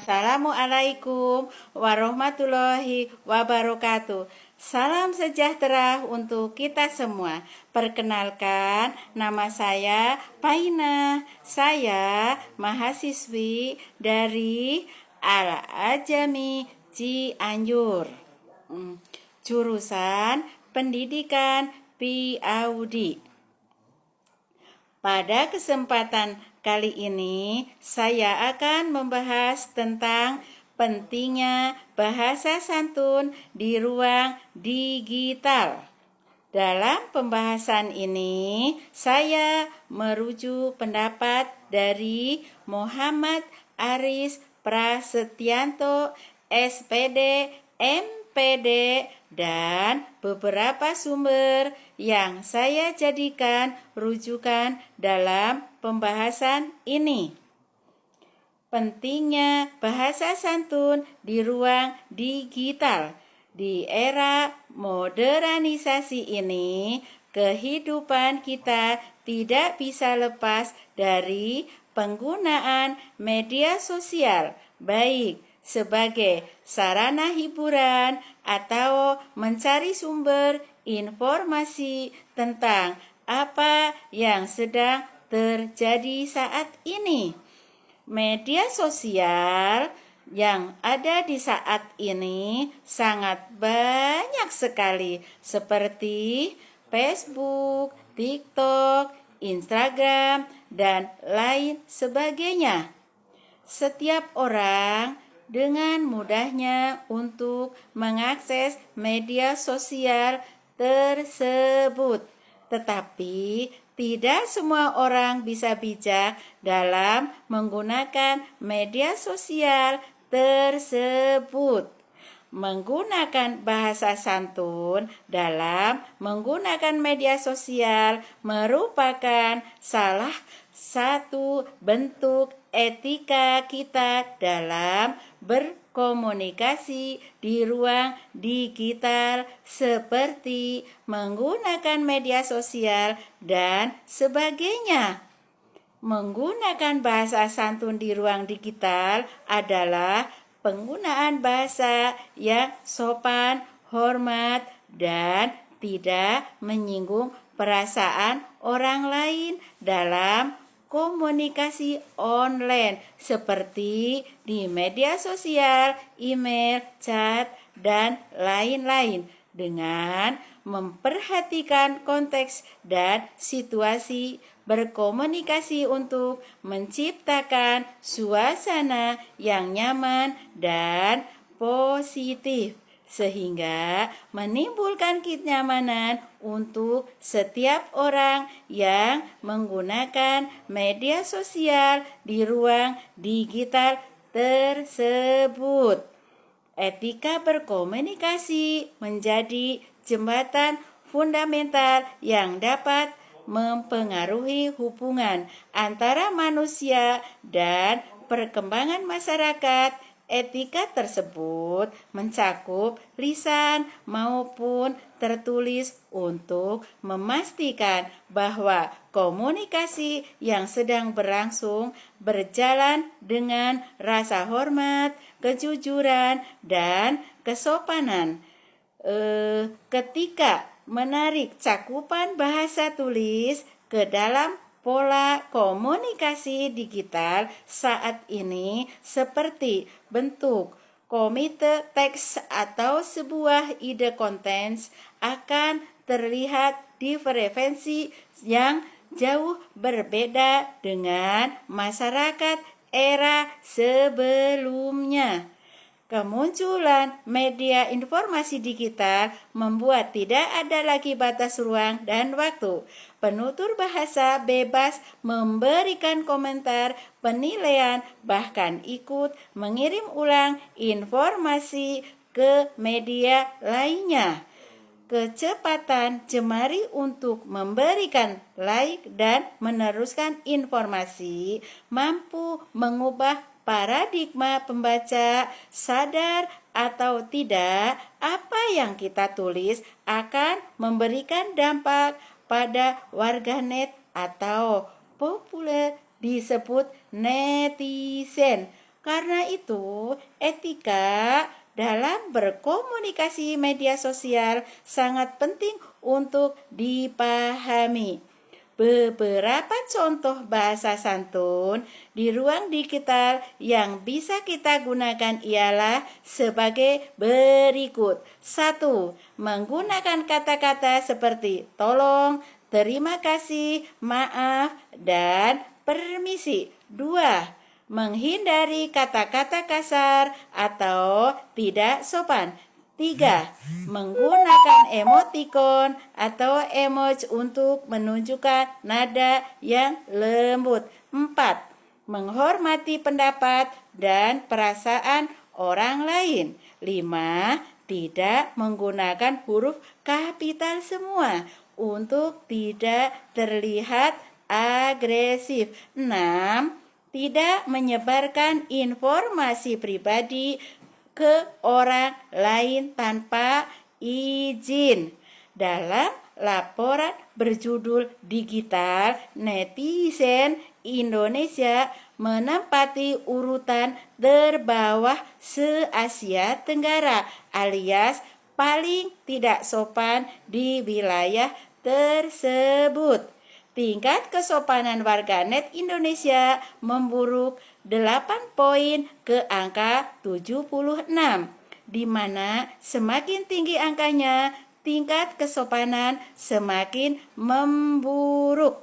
Assalamualaikum warahmatullahi wabarakatuh. Salam sejahtera untuk kita semua. Perkenalkan, nama saya Paina. Saya mahasiswi dari Al-Ajami Cianjur. Jurusan Pendidikan PAUD. Pada kesempatan kali ini, saya akan membahas tentang pentingnya bahasa santun di ruang digital. Dalam pembahasan ini, saya merujuk pendapat dari Muhammad Aris Prasetyanto, SPD, MPD, dan beberapa sumber yang saya jadikan rujukan dalam pembahasan ini. Pentingnya bahasa santun di ruang digital. Di era modernisasi ini, kehidupan kita tidak bisa lepas dari penggunaan media sosial, baik sebagai sarana hiburan atau mencari sumber informasi tentang apa yang sedang terjadi saat ini. Media sosial yang ada di saat ini sangat banyak sekali, seperti Facebook, TikTok, Instagram, dan lain sebagainya. Setiap orang dengan mudahnya untuk mengakses media sosial tersebut. Tetapi tidak semua orang bisa bijak dalam menggunakan media sosial tersebut. Menggunakan bahasa santun dalam menggunakan media sosial merupakan salah satu bentuk etika kita dalam berkomunikasi di ruang digital, seperti menggunakan media sosial dan sebagainya. Menggunakan bahasa santun di ruang digital adalah penggunaan bahasa yang sopan, hormat, dan tidak menyinggung perasaan orang lain dalam komunikasi online, seperti di media sosial, email, chat, dan lain-lain, dengan memperhatikan konteks dan situasi berkomunikasi untuk menciptakan suasana yang nyaman dan positif, sehingga menimbulkan kenyamanan untuk setiap orang yang menggunakan media sosial di ruang digital tersebut. Etika berkomunikasi menjadi jembatan fundamental yang dapat mempengaruhi hubungan antara manusia dan perkembangan masyarakat. Etika tersebut mencakup lisan maupun tertulis untuk memastikan bahwa komunikasi yang sedang berlangsung berjalan dengan rasa hormat, kejujuran, dan kesopanan. Ketika menarik cakupan bahasa tulis ke dalam pola komunikasi digital saat ini, seperti bentuk komite teks atau sebuah ide konten, akan terlihat di frekuensi yang jauh berbeda dengan masyarakat era sebelumnya. Kemunculan media informasi digital membuat tidak ada lagi batas ruang dan waktu. Penutur bahasa bebas memberikan komentar, penilaian, bahkan ikut mengirim ulang informasi ke media lainnya. Kecepatan jemari untuk memberikan like dan meneruskan informasi mampu mengubah paradigma pembaca. Sadar atau tidak, apa yang kita tulis akan memberikan dampak pada warganet atau populer disebut netizen. Karena itu, etika dalam berkomunikasi media sosial sangat penting untuk dipahami. Beberapa contoh bahasa santun di ruang digital yang bisa kita gunakan ialah sebagai berikut. 1. Menggunakan kata-kata seperti tolong, terima kasih, maaf, dan permisi. 2. Menghindari kata-kata kasar atau tidak sopan. 3. Menggunakan emoticon atau emoji untuk menunjukkan nada yang lembut. 4. Menghormati pendapat dan perasaan orang lain. 5. Tidak menggunakan huruf kapital semua untuk tidak terlihat agresif. 6. Tidak menyebarkan informasi pribadi ke orang lain tanpa izin. Dalam laporan berjudul Digital, netizen Indonesia menempati urutan terbawah se-Asia Tenggara alias paling tidak sopan di wilayah tersebut. Tingkat kesopanan warganet Indonesia memburuk 8 poin ke angka 76, di mana semakin tinggi angkanya, tingkat kesopanan semakin memburuk.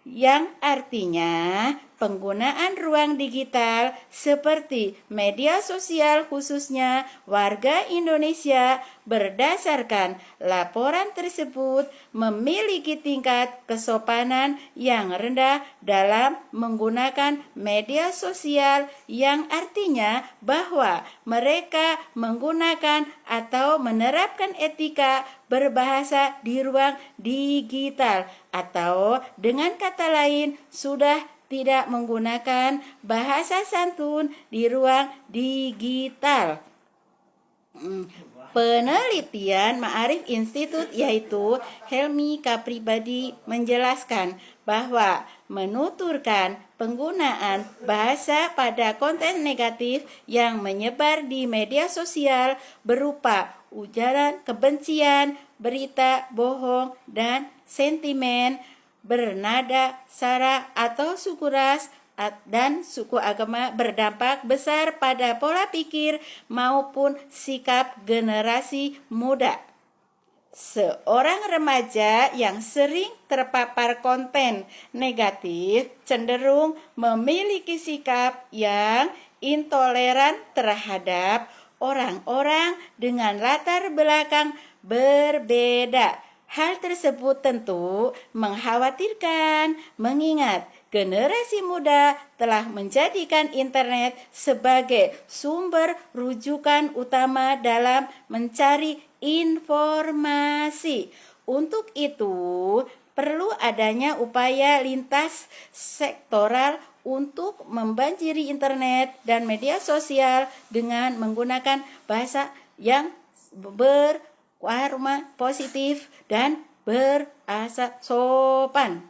Yang artinya penggunaan ruang digital seperti media sosial khususnya warga Indonesia berdasarkan laporan tersebut memiliki tingkat kesopanan yang rendah dalam menggunakan media sosial, yang artinya bahwa mereka menggunakan atau menerapkan etika berbahasa di ruang digital, atau dengan kata lain sudah tidak menggunakan bahasa santun di ruang digital. Penelitian Ma'arif Institute yaitu Helmi Kapribadi menjelaskan bahwa menuturkan penggunaan bahasa pada konten negatif yang menyebar di media sosial berupa ujaran kebencian, berita bohong, dan sentimen bernada sara atau suku ras dan suku agama berdampak besar pada pola pikir maupun sikap generasi muda. Seorang remaja yang sering terpapar konten negatif cenderung memiliki sikap yang intoleran terhadap orang-orang dengan latar belakang berbeda. Hal tersebut tentu mengkhawatirkan, mengingat generasi muda telah menjadikan internet sebagai sumber rujukan utama dalam mencari informasi. Untuk itu, perlu adanya upaya lintas sektoral untuk membanjiri internet dan media sosial dengan menggunakan bahasa yang berwarna positif dan berasa sopan.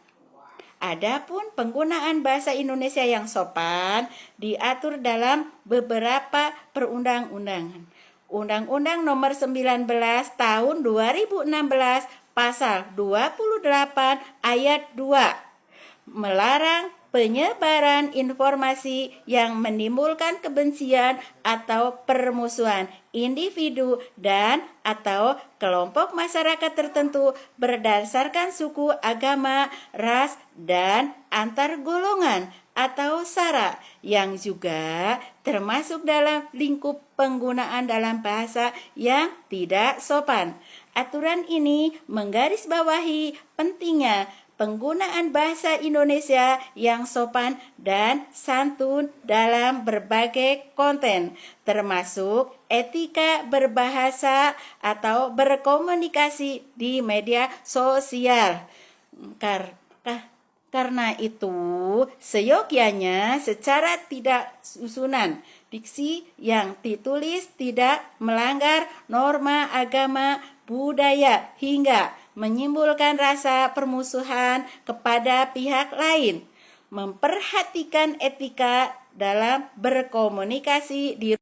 Adapun penggunaan bahasa Indonesia yang sopan diatur dalam beberapa perundang-undangan. Undang-Undang Nomor 19 Tahun 2016 Pasal 28 Ayat 2 melarang penyebaran informasi yang menimbulkan kebencian atau permusuhan individu dan atau kelompok masyarakat tertentu berdasarkan suku, agama, ras, dan antar golongan atau sara, yang juga termasuk dalam lingkup penggunaan dalam bahasa yang tidak sopan. Aturan ini menggarisbawahi pentingnya penggunaan bahasa Indonesia yang sopan dan santun dalam berbagai konten, termasuk etika berbahasa atau berkomunikasi di media sosial. Karena itu, seyogyanya secara tidak susunan, diksi yang ditulis tidak melanggar norma agama, budaya, hingga menimbulkan rasa permusuhan kepada pihak lain. Memperhatikan etika dalam berkomunikasi di